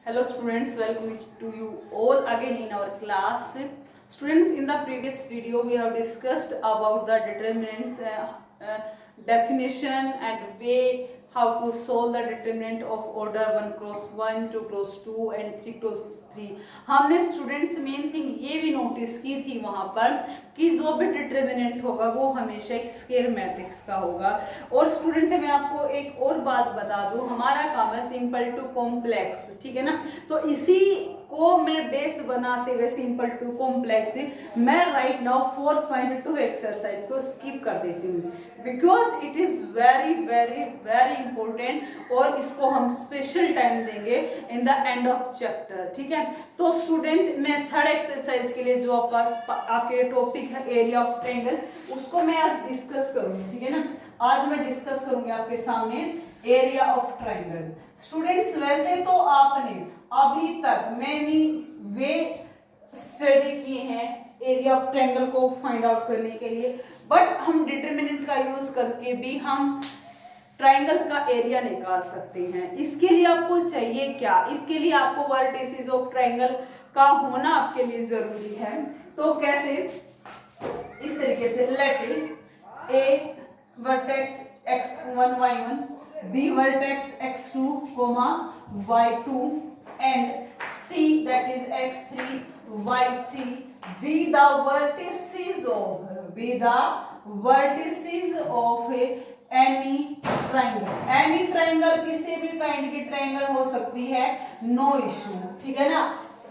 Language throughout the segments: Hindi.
Hello students, welcome to you all again in our class. Students, in the previous video we have discussed about the determinants, definition and way how to solve the determinant of order 1 cross 1, 2 cross 2 and 3 cross 3. हमने स्टूडेंट्स मेन थिंग ये भी नोटिस की थी वहाँ पर कि जो भी डिटर्मिनेंट होगा वो हमेशा एक स्क्वायर मैट्रिक्स का होगा। और स्टूडेंट मैं आपको एक और बात बता दूं, हमारा काम है सिंपल टू कॉम्प्लेक्स, ठीक है ना। तो इसी को मैं बेस बनाते हुए सिंपल टू कॉम्प्लेक्स मैं राइट नाउ 4.2 एक्सरसाइज को स्किप कर देती हूँ because it is very very very important और इसको हम स्पेशल टाइम देंगे in the end of chapter, ठीक है। तो स्टूडेंट मैं थर्ड एक्सरसाइज के लिए जो आपके टॉपिक है एरिया ऑफ ट्रायंगल उसको मैं आज डिस्कस करूंगी, ठीक है ना। आज मैं डिस्कस करूंगी आपके सामने एरिया ऑफ ट्रायंगल। स्टूडेंट्स वैसे तो आपने अभी तक मैनी वे स्टडी किए हैं एरिया ऑफ ट्रायंगल को फाइंड आउट करने के लिए, बट हम डिटरमिनेंट का यूज करके भी हम ट्रायंगल का एरिया निकाल सकते हैं। इसके लिए आपको चाहिए क्या? इसके लिए आपको वर्टिसेस ऑफ ट्रायंगल का होना आपके लिए जरूरी है। तो कैसे? इस तरीके से let a vertex x1 y1, b vertex x2 y2 and c that is x3 y3 be the vertices of any triangle किसी भी काइंड की ट्रायंगल हो सकती है, नो इशू, ठीक है ना।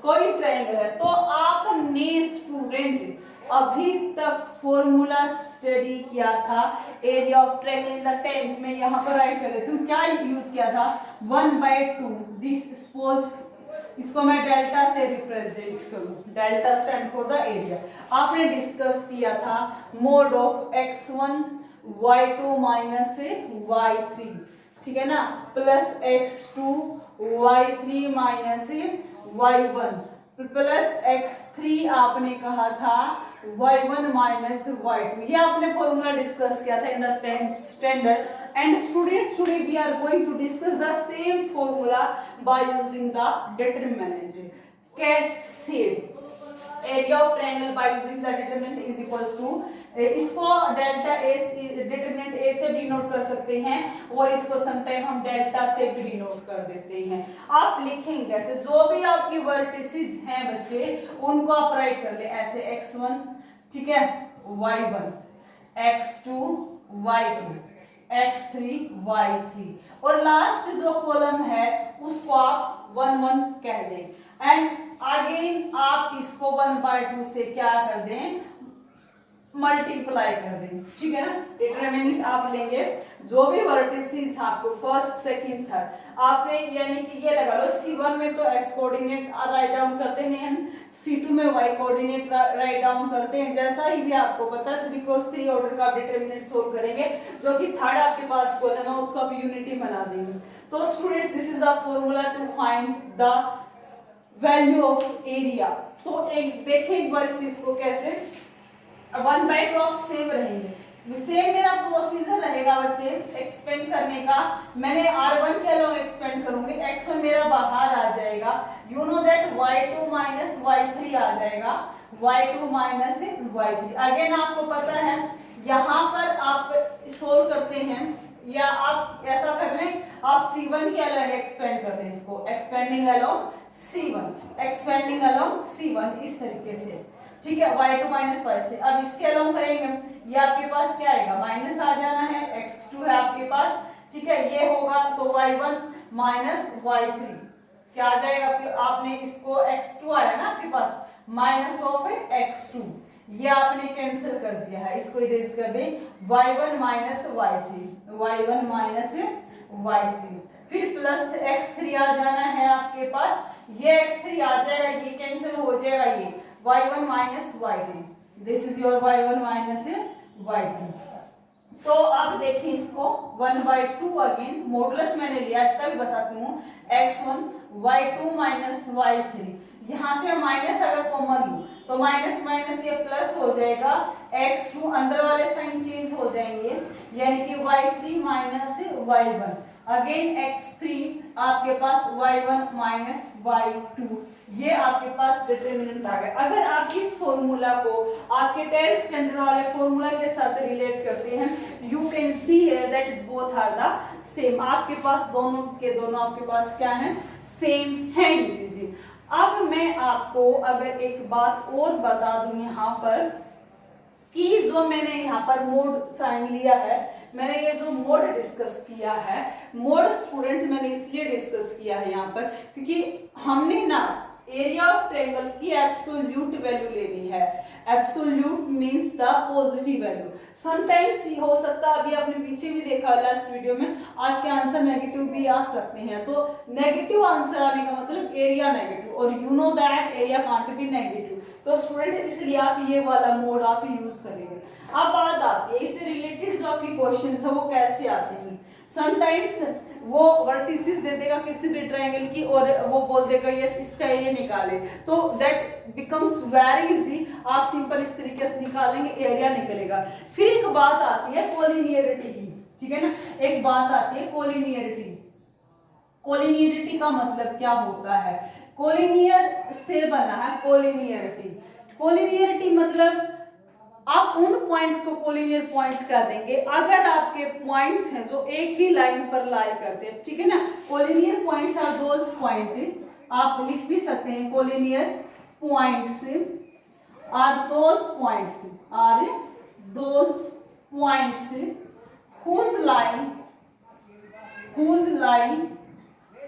कोई ट्रायंगल है तो आपने स्टूडेंट अभी तक फॉर्मूला स्टडी किया था area of triangle in the 10th में। यहाँ पर राइट कर देती हूँ क्या यूज किया था, 1/2 दिस सपोज इसको मैं डेल्टा से रिप्रेजेंट करूं, delta stand for the area. आपने डिस्कस किया था mode of x1 y2 minus y3, ठीक है ना, plus x2 y3 minus y1 plus x3 आपने कहा था y1 माइनस y2। ये आपने फॉर्मूला डिस्कस किया था in the 10th standard. And students, today we are going to discuss the same formula by using the determinant. कैसे? Area of triangle by using the determinant is equals to, इसको डेल्टा ए डिटरमिनेंट ए से भी डिनोट कर सकते हैं और इसको समटाइम हम डेल्टा से भी डिनोट कर देते हैं। आप लिखेंगे कैसे? जो भी आपकी वर्टिसेस हैं बच्चे उनको आप राइट कर ले ऐसे x1, ठीक है, y1, x2 y2, x3 y3 और लास्ट जो कॉलम है उसको आप 1 1 कह दें एंड अगेन आप इसको 1/2 से क्या कर दें, मल्टीप्लाई कर दें, ठीक है ना। डिटरमिनेंट आप लेंगे जो भी वर्टिसेस आपको फर्स्ट सेकंड थर्ड आपने यानी कि ये लगा लो C1 में तो x कोऑर्डिनेट राइट डाउन करते हैं हम, C2 में y कोऑर्डिनेट राइट डाउन करते हैं। जैसा ही भी आपको पता है 3 क्रॉस 3 ऑर्डर का डिटरमिनेंट सोल्व करेंगे जो कि थर्ड आपके पास कॉलम है उसको आप यूनिटी बना देंगे। तो students this is the formula to find the value of area. तो एक देखें एक बार इस चीज को कैसे 1/2 आप सेम रहेंगे, सेम मेरा प्रोसीजर रहेगा बच्चे एक्सपेंड करने का। मैंने r1 के अलॉन्ग एक्सपेंड करूंगी, x1 मेरा बाहर आ जाएगा, you know that y2 minus y3 आ जाएगा, y2 माइनस y3। अगेन आपको पता है यहाँ पर आप सोल्व करते हैं या आप ऐसा कर लें आप C1 के अलॉन्ग एक्सपेंड कर लें, इसको expanding along C1, expanding along C1 इस तरीके से, ठीक है, y2 माइनस y3। अब इसके अलॉन्ग करेंगे ये आपके पास क्या आएगा, माइनस आ जाना है, x2 है आपके पास, ठीक है, ये होगा तो y1 माइनस y3 क्या आ जाएगा आपने इसको x2 आया ना आपके पास माइनस ऑफ x2, ये आपने कैंसिल कर दिया है, इसको इरेज कर दें y1 minus y3, y1 minus y3 फिर प्लस x3 आ जाना है आपके पास, ये x3 आ जाएगा, ये कैंसिल हो जाएगा, ये y1 minus y2, this is your y1 minus y2। तो अब देखिए इसको 1/2 अगेन मॉडुलस मैंने लिया, इसका भी बताती हूँ x1 y2 माइनस y3, यहाँ से माइनस अगर कॉमन लूं तो माइनस माइनस ये प्लस हो जाएगा, x2 अंदर वाले साइन चेंज हो जाएंगे यानी कि y3 minus y1 again x3 आपके पास y1 माइनस y2, ये आपके पास डिटरमिनेंट आ गया। अगर आप इस फॉर्मूला को आपके 10th स्टैंडर्ड वाले फॉर्मूला के साथ रिलेट करते हैं, you can see that both are the same. आपके पास दोनों के दोनों आपके पास क्या है, सेम है ये चीजें। अब मैं आपको अगर एक बात और बता दूं यहाँ पर कि जो मैंने यहाँ पर मोड साइन लिया है, मैंने ये जो मोड डिस्कस किया है, मोड स्टूडेंट मैंने इसलिए डिस्कस किया है यहाँ पर क्योंकि हमने ना एरिया ऑफ ट्रायंगल की एब्सोल्यूट वैल्यू लेनी है। Absolute means the positive value. Sometimes हो सकता है, अभी आपने पीछे भी देखा लास्ट वीडियो में, आपके आंसर नेगेटिव भी आ सकते हैं। तो नेगेटिव आंसर आने का मतलब एरिया नेगेटिव, और you know that area can't be negative. तो स्टूडेंट इसलिए आप ये वाला मोड आप यूज करेंगे। अब बात आती है इससे रिलेटेड जो आपकी क्वेश्चन है वो कैसे आते हैं। समटाइम्स वो वर्टिसेस दे देगा किसी भी ट्रायंगल की और वो बोल देगा यस इसका एरिया निकाले, तो दैट बिकम्स वेरी इजी। आप सिंपल इस तरीके से निकालेंगे, एरिया निकलेगा। फिर एक बात आती है कोलिनियरिटी की, ठीक है ना, एक बात आती है कोलिनियरिटी। कोलिनियरिटी का मतलब क्या होता है, कोलिनियर से बना है कोलिनियरिटी। कोलिनियरिटी मतलब आप उन पॉइंट्स को कोलिनियर पॉइंट्स कर देंगे अगर आपके पॉइंट्स हैं जो एक ही लाइन पर लाई करते हैं, ठीक है ना। Collinear points are those point, आप लिख भी सकते हैं collinear points are those points, are those points whose line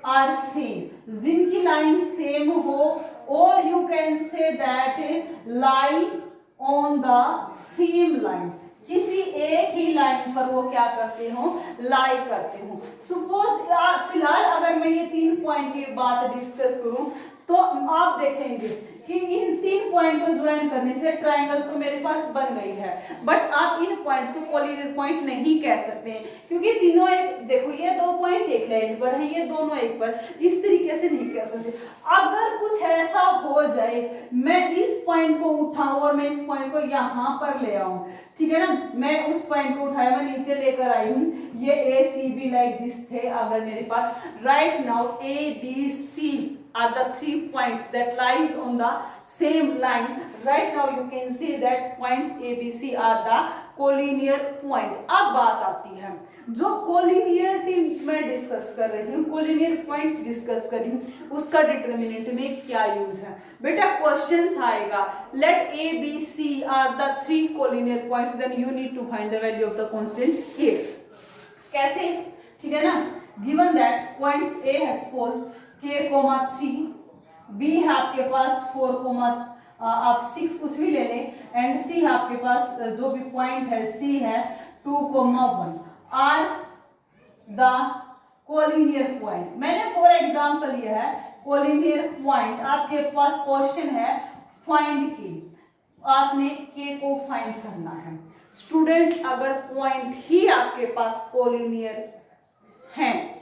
are same, जिनकी लाइन सेम हो, और you can say that lie on the same line, किसी एक ही लाइन पर वो क्या करते हो, लाई करते हो। सपोज फिलहाल अगर मैं ये 3 पॉइंट की बात डिस्कस करूं तो आप देखेंगे कि इन 3 पॉइंट को ज्वाइन करने से ट्रायंगल तो मेरे पास बन गई है, बट आप इन पॉइंट्स को कोलिनियर पॉइंट नहीं कह सकते हैं क्योंकि तीनों एक, देखो ये 2 पॉइंट एक लाइन पर है, ये दोनों एक पर, इस तरीके से नहीं कह सकते। अगर कुछ ऐसा हो जाए, मैं इस पॉइंट को उठाऊं और मैं इस पॉइंट को यहाँ पर ले आऊं, ठीक है ना, मैं उस पॉइंट को उठाया, मैं नीचे लेकर आई हूं, ये A C B like this थे अगर मेरे पास, right now A B C are the 3 points that lies on the same line. Right now you can see that points A, B, C are the collinear point. अब बात आती है जो कोलिनियरिटी मैं डिस्कस कर रही हूँ, कोलिनियर पॉइंट्स डिस्कस कर रही हूँ, उसका डिटरमिनेंट में क्या यूज है। बेटा क्वेश्चंस आएगा, late A, B, C are the 3 collinear points, then you need to find the value of the constant A. कैसे, ठीक है ना, given that points A है suppose K, 3, B है आपके पास 4, आप 6 कुछ भी ले लें, एंड C है आपके पास जो भी पॉइंट है C है 2, 1 आर द कोलिनियर पॉइंट। मैंने फॉर एग्जांपल लिया है कोलिनियर पॉइंट, आपके पास क्वेश्चन है फाइंड के, आपने K को फाइंड करना है। स्टूडेंट्स अगर पॉइंट ही आपके पास कोलिनियर हैं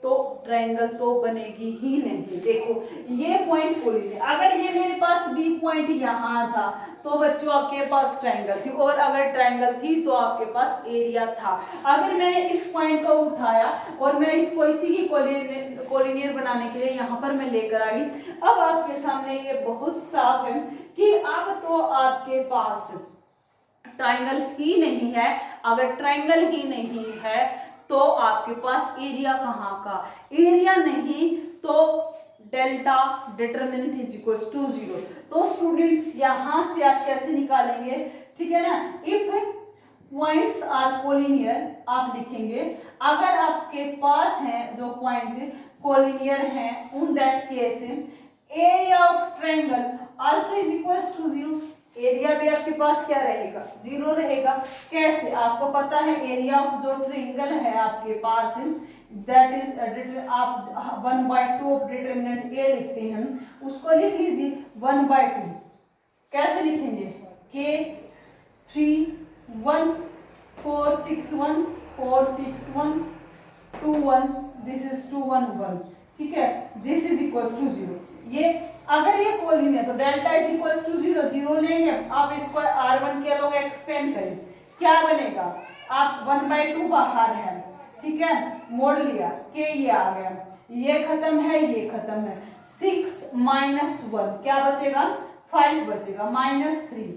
तो ट्रायंगल तो बनेगी ही नहीं। देखो ये पॉइंट कोलिनियर, अगर ये मेरे पास बी पॉइंट यहाँ था तो बच्चों आपके पास ट्रायंगल थी, और अगर ट्रायंगल थी तो आपके पास एरिया था। अगर मैंने इस पॉइंट को उठाया और मैं इसको इसी की कोलिनियर बनाने के लिए यहाँ पर मैं लेकर आई, अब आपके सामने ये बहुत साफ है कि अब तो आपके पास ट्रायंगल ही नहीं है। अगर ट्रायंगल ही नहीं है तो आपके पास एरिया कहाँ का, एरिया नहीं तो delta determinant is equals to 0। तो स्टूडेंट्स यहां से आप कैसे निकालेंगे, ठीक है ना, इफ पॉइंट्स आर कोलिनियर आप लिखेंगे, अगर आपके पास हैं जो पॉइंट कोलिनियर हैं, उन that case area of triangle also is equals to 0। Area भी आपके पास क्या रहेगा, 0 रहेगा। कैसे, आपको पता है एरिया ऑफ जो ट्रायंगल है आपके पास दैट इज, आप 1/2 ऑफ डिटरमिनेंट ए लिखते हैं, उसको लिख लीजिए 1/2। कैसे लिखेंगे, K 3 1 4 6 1 4 6 1 2 1, दिस इज 2 1 1, ठीक है, दिस इज इक्वल्स टू 0। ये अगर ये कोलिनियर तो डेल्टा इज इक्वल्स टू 0, 0 लेंगे, आप इसको R1 के अलोंग एक्सपेंड करें, क्या बनेगा, आप 1/2 बाहर है, ठीक है, मोड़ लिया के ये आ गया, ये खत्म है, ये खत्म है। 6 माइनस 1 क्या बचेगा, 5 बचेगा, माइनस 3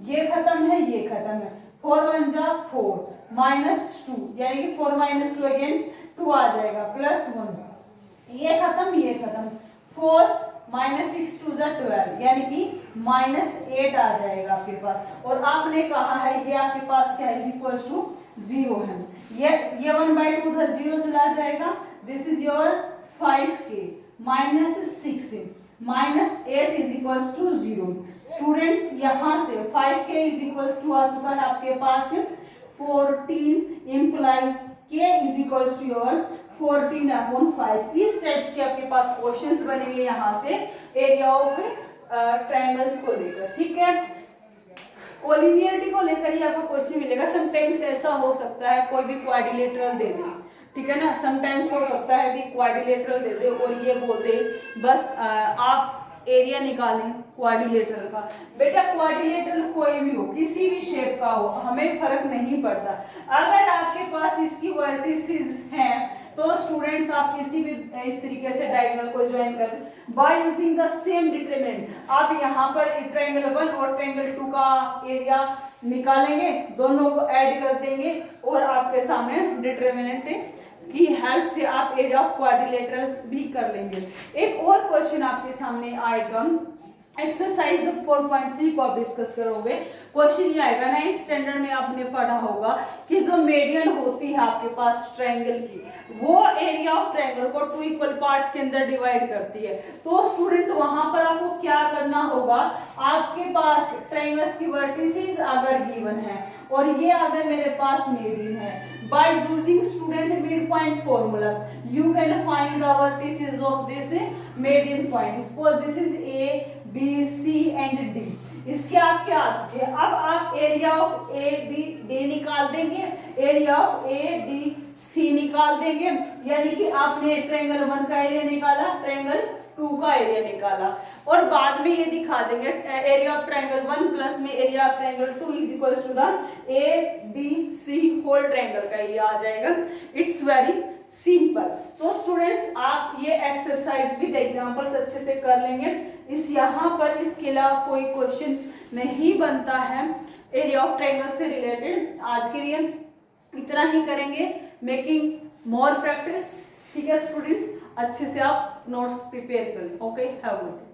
ये खत्म है, ये खत्म है। 4 1 जा 4 माइनस 2 यानी कि 4 माइनस 2 अगेन 2 आ जाएगा, प्लस 1 ये खत्म, ये खत्म। 4 माइनस 6 2 जा 12 यानी कि माइनस 8 आ जाएगा आपके पास। और आपने कहा है ये आपके पास क्या है, इक्वल टू 0 है। ये 1/2 उधर 0 चला जाएगा। This is your 5k minus 6 minus 8 is equal to 0। Students यहाँ से 5k इज इक्वल टू आ चुका है आपके पास 14 implies k is equal to your 14/5। इस टाइप्स के आपके पास क्वेश्चंस बनेंगे यहाँ से एरिया ऑफ ट्रायंगल्स को लेकर, ठीक है। कोलिनियरिटी को लेकर ही आपको क्वेश्चन मिलेगा। समटाइम्स ऐसा हो सकता है कोई भी क्वाड्रिलेटरल दे दे, ठीक है ना, समटाइम्स हो सकता है कि क्वाड्रिलेटरल दे दे और ये बोल दे बस आप एरिया निकालें क्वाड्रिलेटरल का। बेटा क्वाड्रिलेटरल कोई भी हो, किसी भी शेप का हो, हमें फर्क नहीं पड़ता। अगर आपके पास इसकी वर्टिसेस हैं तो स्टूडेंट्स आप किसी भी इस तरीके से डायगोनल को ज्वाइन कर by using the same determinant. आप यहाँ पर ट्रायंगल 1 और ट्रायंगल 2 का एरिया निकालेंगे, दोनों को ऐड कर देंगे और आपके सामने डिटरमिनेंट की हेल्प से आप एरिया ऑफ क्वाड्रिलेटरल भी कर लेंगे। एक और क्वेश्चन आपके सामने आएगा, एक्सरसाइज 4.3 को आप डिस्कस करोगे। क्वेश्चन ये आएगा, 9th स्टैंडर्ड में आपने पढ़ा होगा कि जो मीडियन होती है आपके पास ट्रायंगल की, वो एरिया ऑफ ट्रायंगल को 2 इक्वल पार्ट्स के अंदर डिवाइड करती है। तो स्टूडेंट वहां पर आपको क्या करना होगा, आपके पास ट्रायंगल्स की वर्टिसेस अगर गिवन है और ये अगर मेरे पास मीडियन है, by using student midpoint formula you can find the vertices of this median point. Suppose this is A B C and D, इसके आप क्या आ चुके हैं। अब आप area of A B D निकाल देंगे, area of A D C निकाल देंगे, यानी कि आपने ट्रायंगल 1 का एरिया निकाला, ट्रायंगल 2 का एरिया निकाला और बाद में ये दिखा देंगे एरिया ऑफ ट्रायंगल 1 प्लस में area of triangle 2 is equal to the A B C whole triangle का एरिया आ जाएगा। It's very simple. तो स्टूडेंट्स आप ये एक्सरसाइज विद एग्जांपल्स अच्छे से कर लेंगे। इस यहाँ पर इसके अलावा कोई क्वेश्चन नहीं बनता है एरिया ऑफ ट्रायंगल से रिलेटेड। आज के लिए इतना ही करेंगे, मेकिंग मोर प्रैक्टिस, ठीक है स्टूडेंट्स। अच्छे से आप नोट्स प्रिपेयर करें। Okay, have a good day.